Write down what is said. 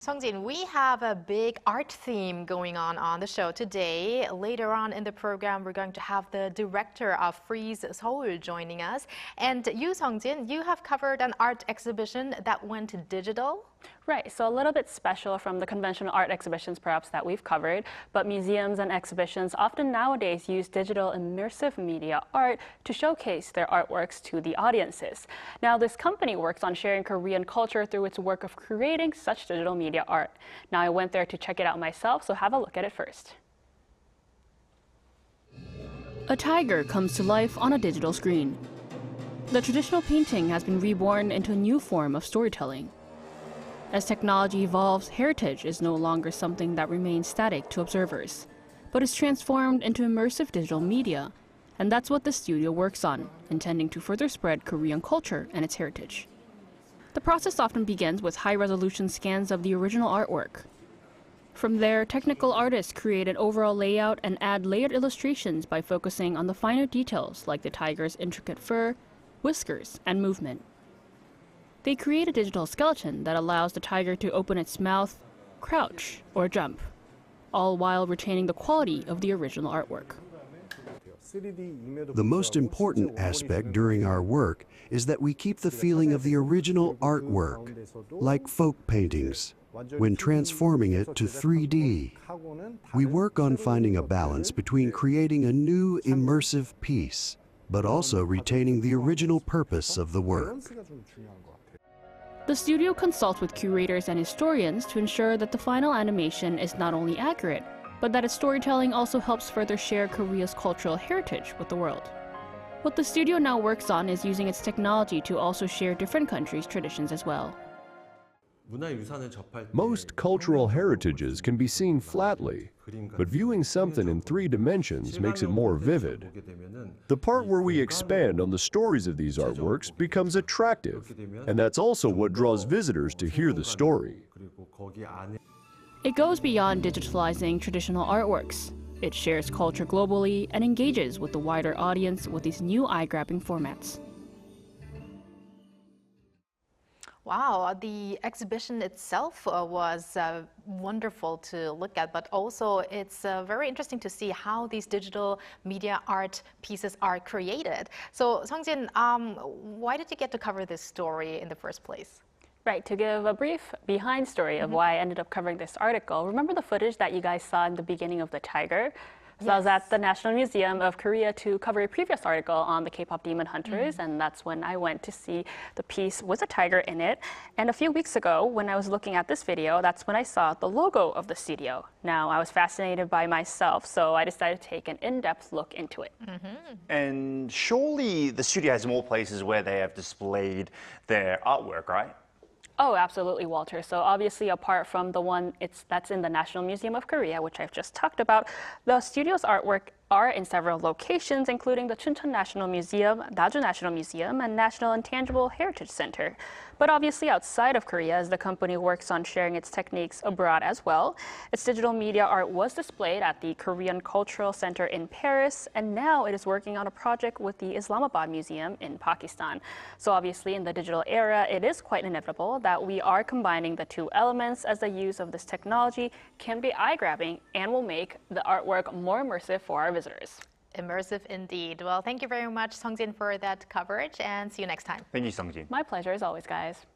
Sung-jin, we have a big art theme going on the show today. Later on in the program, we're going to have the director of Frieze Seoul joining us. And you, Sung-jin, you have covered an art exhibition that went digital. Right, so a little bit special from the conventional art exhibitions perhaps that we've covered, but museums and exhibitions often nowadays use digital immersive media art to showcase their artworks to the audiences. Now, this company works on sharing Korean culture through its work of creating such digital media art. Now, I went there to check it out myself, so have a look at it first. A tiger comes to life on a digital screen. The traditional painting has been reborn into a new form of storytelling. As technology evolves, heritage is no longer something that remains static to observers, but is transformed into immersive digital media, and that's what the studio works on, intending to further spread Korean culture and its heritage. The process often begins with high-resolution scans of the original artwork. From there, technical artists create an overall layout and add layered illustrations by focusing on the finer details like the tiger's intricate fur, whiskers, and movement. They create a digital skeleton that allows the tiger to open its mouth, crouch, or jump, all while retaining the quality of the original artwork. The most important aspect during our work is that we keep the feeling of the original artwork, like folk paintings, when transforming it to 3D. We work on finding a balance between creating a new immersive piece, but also retaining the original purpose of the work. The studio consults with curators and historians to ensure that the final animation is not only accurate, but that its storytelling also helps further share Korea's cultural heritage with the world. What the studio now works on is using its technology to also share different countries' traditions as well. Most cultural heritages can be seen flatly, but viewing something in 3 dimensions makes it more vivid. The part where we expand on the stories of these artworks becomes attractive, and that's also what draws visitors to hear the story. It goes beyond digitalizing traditional artworks. It shares culture globally and engages with the wider audience with these new eye-grabbing formats. Wow, the exhibition itself was wonderful to look at, but also it's very interesting to see how these digital media art pieces are created. So, Sung-jin, why did you get to cover this story in the first place? Right, to give a brief behind story of why I ended up covering this article, remember the footage that you guys saw in the beginning of the tiger? So I was at the National Museum of Korea to cover a previous article on the K-pop demon hunters, and that's when I went to see the piece with a tiger in it. And a few weeks ago, when I was looking at this video, that's when I saw the logo of the studio. Now, I was fascinated by myself, so I decided to take an in-depth look into it. And surely the studio has more places where they have displayed their artwork, right? Oh, absolutely, Walter. So obviously, apart from the one that's in the National Museum of Korea, which I've just talked about, the studio's artwork are in several locations, including the Chuncheon National Museum, Daju National Museum, and National Intangible Heritage Center. But obviously, outside of Korea, as the company works on sharing its techniques abroad as well, its digital media art was displayed at the Korean Cultural Center in Paris, and now it is working on a project with the Islamabad Museum in Pakistan. So obviously, in the digital era, it is quite inevitable that we are combining the two elements, as the use of this technology can be eye-grabbing and will make the artwork more immersive for our visitors. Immersive indeed. Well, thank you very much, Sung-jin, for that coverage, and see you next time. Thank you, Sung-jin. My pleasure as always, guys.